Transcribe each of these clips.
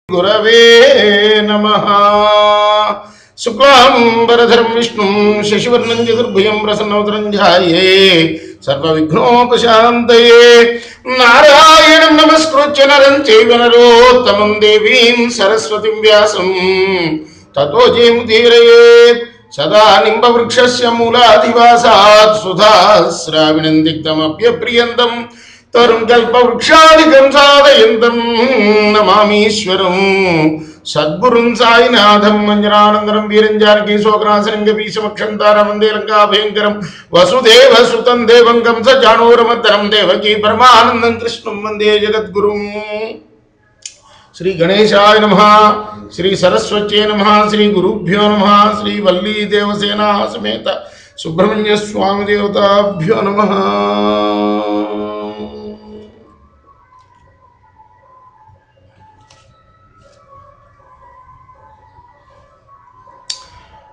गुरवे नमः। शुक्लांबरधरं विष्णुं शशिवर्णं चतुर्भुजं प्रसन्नवदनं ध्यायेत् सर्वविघ्नोपशान्तये। नारायणं नमस्कृत्य नरं चैव नरोत्तमं देवीं सरस्वतीं व्यासं ततो जयमुदीरयेत्। सदा निम्बवृक्षस्य मूलाधिवासात् सुधास्राविणं दिग्धमप्यप्रियन्तं तरुं कल्पवृक्षादिकं साधयन्तं नमामीश्वरं सद्गुरुं साईनाथं मंजनानन्दनं वीरं जानकी शोकनाशनं कपीशमक्षन्तारं वन्दे लङ्काभयङ्करं वसुदेवसुतं देवं कंसचाणूरमर्दनं देवकी परमानन्दं कृष्णं वन्दे जगद्गुरुं। श्री गणेशाय नमः, श्री सरस्वत्यै नमः, श्री गुरुभ्यो नमः, श्री वल्ली देवसेना समेत सुब्रह्मण्य स्वामी देवताभ्यो नमः।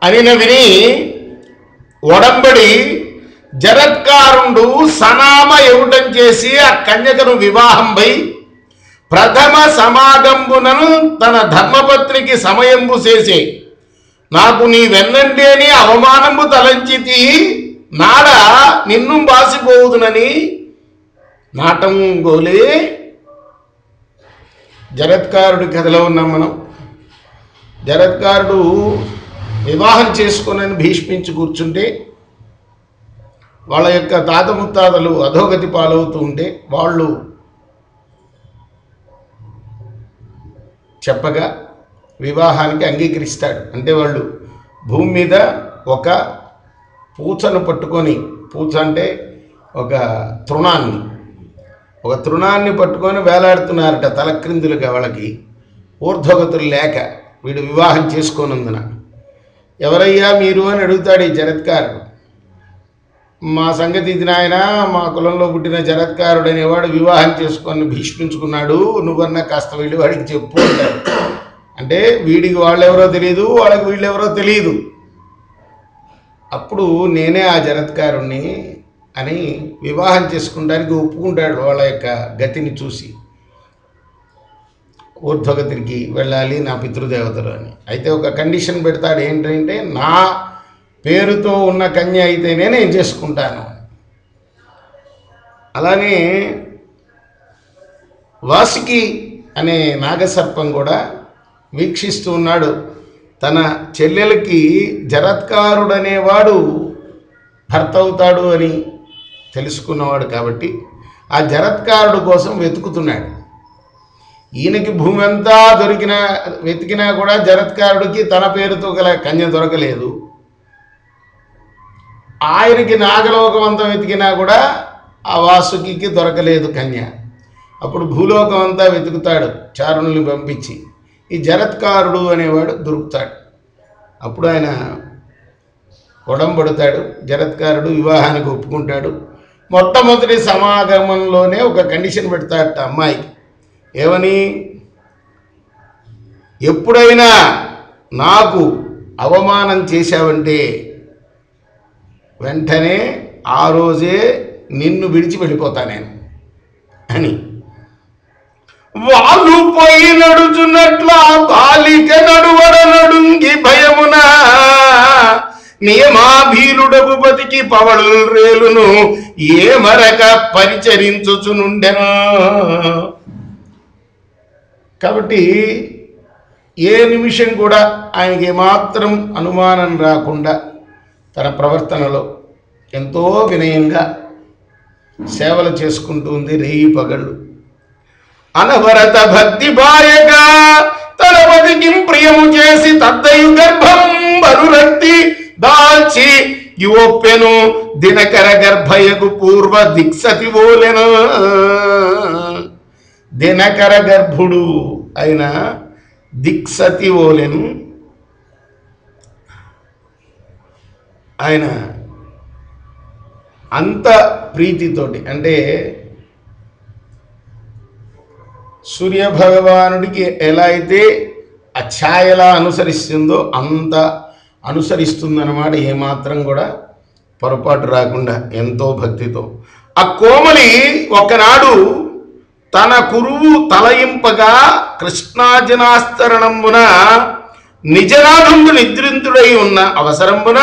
అనిన విని ఒడంబడి జరత్కారుండు సనామ ఎవుటం చేసి ఆ కన్యకను వివాహంపై ప్రథమ సమాగంబునను తన ధర్మపత్నికి సమయంబు చేసే నాకు నీ వెన్నండి అని అవమానంబు తలంచితి నాడ నిన్ను బాసిపోవుదునని నాటం గోలే. జరత్కారుడి కథలో ఉన్నాం మనం. జరత్కారుడు వివాహం చేసుకోనని భీష్మించి కూర్చుంటే వాళ్ళ యొక్క తాత ముత్తాతలు అధోగతి పాలవుతూ ఉంటే వాళ్ళు చెప్పగా వివాహానికి అంగీకరిస్తాడు. అంటే వాళ్ళు భూమి మీద ఒక పూచను పట్టుకొని, పూచ అంటే ఒక తృణాన్ని పట్టుకొని వేలాడుతున్నారట తలక్రిందులుగా. వాళ్ళకి ఊర్ధ్వగతులు లేక వీడు వివాహం చేసుకోనందున. ఎవరయ్యా మీరు అని అడుగుతాడు ఈ జరత్కారుడు. మా సంగతి ఇది నాయన, మా కులంలో పుట్టిన జరత్కారుడు అనేవాడు వివాహం చేసుకొని భీష్మించుకున్నాడు, నువ్వన్నా కాస్త వెళ్ళి వాడికి చెప్పు అంటాడు. అంటే వీడికి వాళ్ళెవరో తెలియదు, వాళ్ళకి వీళ్ళెవరో తెలియదు. అప్పుడు నేనే ఆ జరత్కారుణ్ణి అని వివాహం చేసుకుంటానికి ఒప్పుకుంటాడు వాళ్ళ యొక్క గతిని చూసి. ఊర్ధ్వగతికి వెళ్ళాలి నా పితృదేవతలు అని. అయితే ఒక కండిషన్ పెడతాడు, ఏంటంటే నా పేరుతో ఉన్న కన్య అయితేనే నేను చేసుకుంటాను. అలానే వాసుకి అనే నాగసర్పం కూడా వీక్షిస్తూ ఉన్నాడు. తన చెల్లెలకి జరత్కారుడనేవాడు భర్త అవుతాడు అని తెలుసుకున్నవాడు కాబట్టి ఆ జరత్కారుడు కోసం వెతుకుతున్నాడు. ఈయనకి భూమి అంతా వెతికినా కూడా జరత్కారుడికి తన పేరుతో గల కన్య దొరకలేదు. ఆయనకి నాగలోకం అంతా వెతికినా కూడా ఆ వాసుకి దొరకలేదు కన్య. అప్పుడు భూలోకం అంతా వెతుకుతాడు చారుణుల్ని పంపించి. ఈ జరత్కారుడు అనేవాడు దొరుకుతాడు. అప్పుడు ఆయన ఒడంబడుతాడు. జరత్కారుడు వివాహానికి ఒప్పుకుంటాడు. మొట్టమొదటి సమాగమంలోనే ఒక కండిషన్ పెడతాడట అమ్మాయికి. ఏమని? ఎప్పుడైనా నాకు అవమానం చేశావంటే వెంటనే ఆ రోజే నిన్ను విడిచి వెళ్ళిపోతా నేను అని. వాళ్ళు పోయి నడుచున్నట్ల బాలిక నడువడ నడుంగి భయమున నియమాభీరుడగు బతికి పవళ రేలును ఏ మరక పరిచరించుచునుండెను. కాబట్టి ఏ నిమిషం కూడా ఆయనకి ఏమాత్రం అనుమానం రాకుండా తన ప్రవర్తనలో ఎంతో వినయంగా సేవలు చేసుకుంటూ ఉంది రేయి పగళ్ళు. అనవరత భక్తి బాయగా తన బతికి ప్రియము చేసి తద్దయు గర్భం బరురక్తి దాల్చి యువొప్పెను దినకర గర్భయకు పూర్వ దిక్సతి ఓలెను. దినకర గర్భుడు అయిన దిక్సతి ఓలెను. ఆయన అంత ప్రీతితోటి, అంటే సూర్యభగవానుడికి ఎలా అయితే ఆ ఛాయలా అనుసరిస్తుందో అంత అనుసరిస్తుందన్నమాట. ఏమాత్రం కూడా పొరపాటు రాకుండా ఎంతో భక్తితో. ఆ కోమలి ఒకనాడు తన కురువు తలయింపగా కృష్ణాజనాస్తరణంబున నిజనాథుండు నిద్రింతుడై ఉన్న అవసరంబున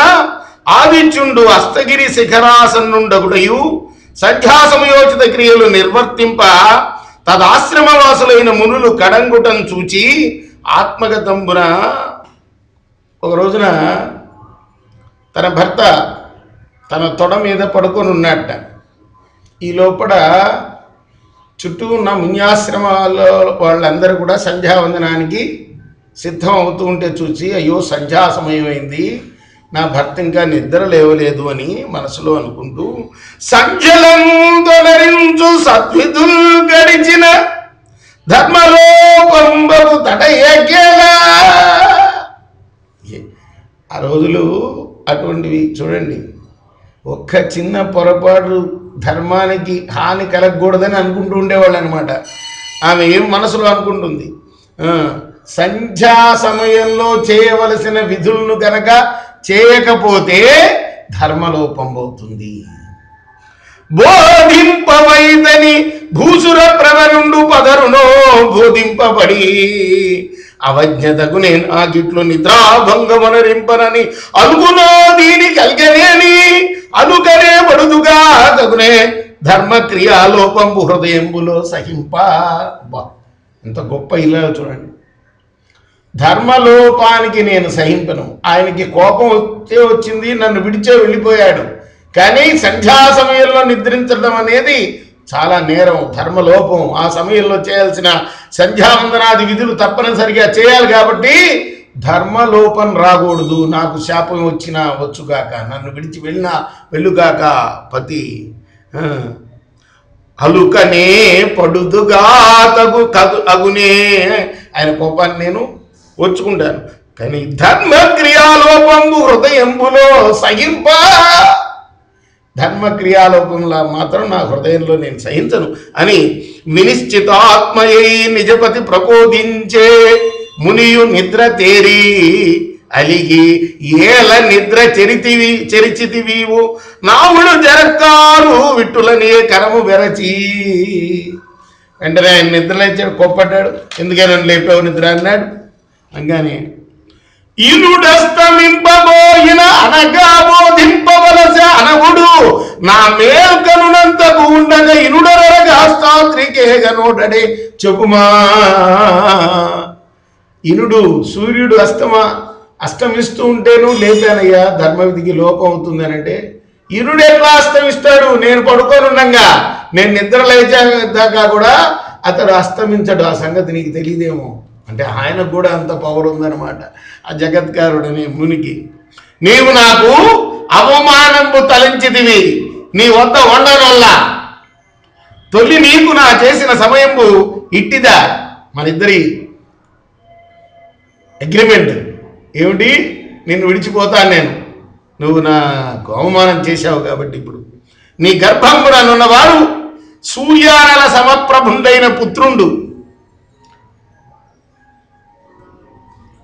ఆదిత్యుండు అస్తగిరి శిఖరాసన్నుండగుడయు సంధ్యా సమయోచిత క్రియలు నిర్వర్తింప తదాశ్రమవాసులైన మునులు కడంగుటం చూచి ఆత్మగతంబున ఒక రోజున తన భర్త తన తొడ మీద పడుకొని ఉన్నట్ట. ఈ లోపల చుట్టూ ఉన్న మున్యాశ్రమాల్లో వాళ్ళందరూ కూడా సంధ్యావందనానికి సిద్ధం అవుతూ ఉంటే చూసి అయ్యో సంధ్యా సమయమైంది, నా భర్త ఇంకా నిద్ర లేవలేదు అని మనసులో అనుకుంటూ సంధ్యలందరించు సద్విధుల్ గడిచిన ధర్మలోపంబకు తడయగేలా. ఆ రోజులు అటువంటివి చూడండి. ఒక్క చిన్న పొరపాటు ధర్మానికి హాని కలగకూడదని అనుకుంటూ ఉండేవాళ్ళు అనమాట. ఆమె ఏం మనసులో అనుకుంటుంది, సంధ్యా సమయంలో చేయవలసిన విధులను కనుక చేయకపోతే ధర్మలోపం అవుతుంది. బోధింపవైదని భూసుర ప్రవరుండు పదరునో బోధింపబడి అవజ్ఞతగునే నాకిట్లు నిద్రాభంగమనరింపనని అనుకునో దీని కలిగనేని అనుకనే పడుదుగా తగునే ధర్మక్రియాలోపంబు హృదయంబులో సహింప. ఎంత గొప్ప ఇలా చూడండి. ధర్మలోపానికి నేను సహింపను. ఆయనకి కోపం వచ్చింది, నన్ను విడిచే వెళ్ళిపోయాడు. కానీ సంధ్యా సమయంలో నిద్రించడం అనేది చాలా నేరం, ధర్మలోపం. ఆ సమయంలో చేయాల్సిన సంధ్యావందనాది విధులు తప్పనిసరిగా చేయాలి. కాబట్టి ధర్మలోపం రాకూడదు. నాకు శాపం వచ్చినా వచ్చుగాక, నన్ను విడిచి వెళ్ళినా వెళ్ళుగాక పతి. అలుకనే పడుదుగా తగు అగునే. ఆయన కోపాన్ని నేను వచ్చుకుంటాను, కానీ ధర్మక్రియాలోపంబు హృదయంబులో సహింప. ధర్మక్రియాలోపంలా మాత్రం నా హృదయంలో నేను సహించను అని వినిశ్చితాత్మయై నిజపతి ప్రబోధించే మునియు నిద్ర తేరి అలిగి ఏల నిద్ర చెరిచితివీవు నావుడు జరక్కారు విట్టులనే కరము వెరచి. వెంటనే ఆయన నిద్ర లేచాడు, కోప్పడ్డాడు. ఎందుకే నన్ను లేపావు నిద్ర అన్నాడు. అనగానే ఇనుడస్తమింపబోయిన అనగా బోధింపవలస అనవుడు నా మేల్కనునంతకు ఉండగా ఇనుడరగా స్తాత్రికేగనోడడే చెప్పుమా. ఇనుడు సూర్యుడు అస్తమిస్తూ ఉంటేను లేపానయ్యా, ధర్మవిధికి లోపం అవుతుందనంటే ఇనుడు ఎట్లా అస్తమిస్తాడు? నేను పడుకోనుండగా, నేను నిద్ర లేచాక కూడా అతడు అస్తమించడు. ఆ సంగతి నీకు తెలియదేమో అంటే ఆయనకు కూడా అంత పవర్ ఉందన్నమాట ఆ జగత్కారుడనే మునికి. నీవు నాకు అవమానంబు తలంచితివి, నీ వద్ద ఉండనొల్ల తొలి నీకు నా చేసిన సమయంబు ఇట్టిదా. మన ఇద్దరి అగ్రిమెంట్ ఏమిటి? నిన్ను విడిచిపోతాను నేను, నువ్వు నాకు అవమానం చేశావు కాబట్టి ఇప్పుడు నీ గర్భంబుననున్నవాడు సూర్యానల సమప్రభుండైన పుత్రుండు.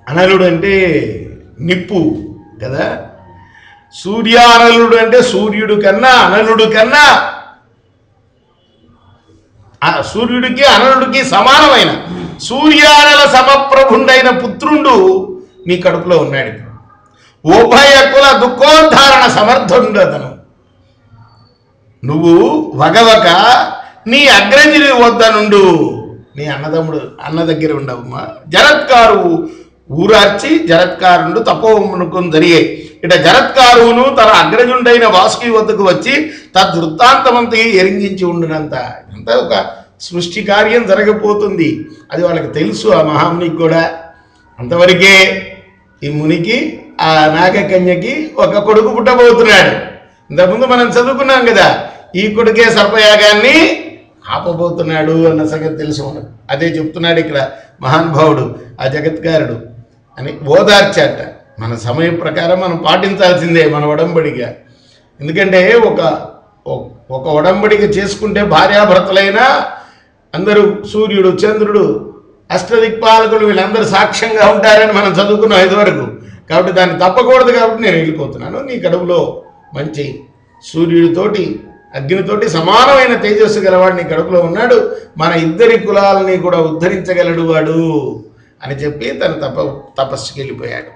అనలుడు అంటే నిప్పు కదా, సూర్యానలుడు అంటే సూర్యుడు కన్నా అనలుడు కన్నా సూర్యుడికి అనలుడికి సమానమైన సూర్యానల సమప్రభుండైన పుత్రుండు నీ కడుపులో ఉన్నాడు. ఉభయ కుల దుఃఖోద్ధారణ సమర్థుండు అతను. నువ్వు వగవక నీ అగ్రజుని వద్ద నుండు, నీ అన్న దగ్గర ఉండవమ్మా. జరత్కారు ఊరార్చి జరత్కారుడు తపోమునుకుని జరిగాయి. ఇట జరత్కారువును తన అగ్రజుండైన వాసుకి వద్దకు వచ్చి తద్వృత్తాంతమంతా ఎరింగించి ఉండినంత అంతా ఒక సృష్టి కార్యం జరగబోతుంది. అది వాళ్ళకి తెలుసు, ఆ మహామునికి కూడా. అంతవరకే ఈ మునికి ఆ నాగకన్యకి ఒక కొడుకు పుట్టబోతున్నాడు. ఇంతకుముందు మనం చదువుకున్నాం కదా, ఈ కొడుకే సర్పయాగాన్ని ఆపబోతున్నాడు అన్న సంగతి తెలుసు మనకు. అదే చెప్తున్నాడు ఇక్కడ మహానుభావుడు ఆ జగత్కారుడు అని ఓదార్చాట. మన సమయం ప్రకారం మనం పాటించాల్సిందే మన ఒడంబడిక. ఎందుకంటే ఒక ఒడంబడిక చేసుకుంటే భార్యాభర్తలైనా అందరూ సూర్యుడు చంద్రుడు అష్టదిక్పాలకులు వీళ్ళందరూ సాక్ష్యంగా ఉంటారని మనం చదువుకున్నాం ఇదివరకు. కాబట్టి దాన్ని తప్పకూడదు. కాబట్టి నేను వెళ్ళిపోతున్నాను, నీ కడుపులో మంచి సూర్యుడితోటి అగ్నితోటి సమానమైన తేజస్సు గలవాడు నీ కడుపులో ఉన్నాడు, మన ఇద్దరి కులాలని కూడా ఉద్ధరించగలడు వాడు అని చెప్పి తను తపస్సుకి వెళ్ళిపోయాడు.